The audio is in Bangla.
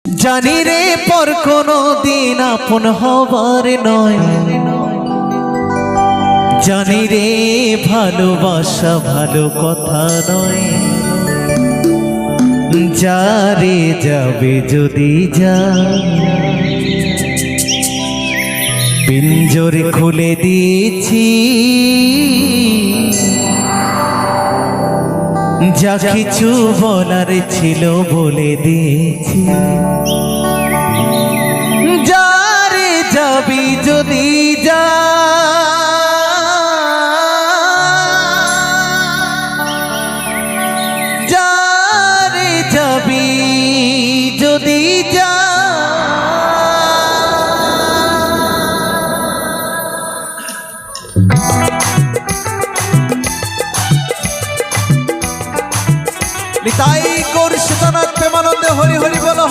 জানি রে পর কোনো দিন আপন হবার নয়, জানি রে ভালোবাসা ভালো কথা নয়। যারে যাবে যদি যা, পিঞ্জরে খুলে দিয়েছি, যা কিছু বলার ছিল বলে দিয়েছি। যারে যাবি যদি যা, যারে যাবি যদি যা, নিতাই গৌর সীতানাথ প্রেমানন্দে হরি হরি বলো।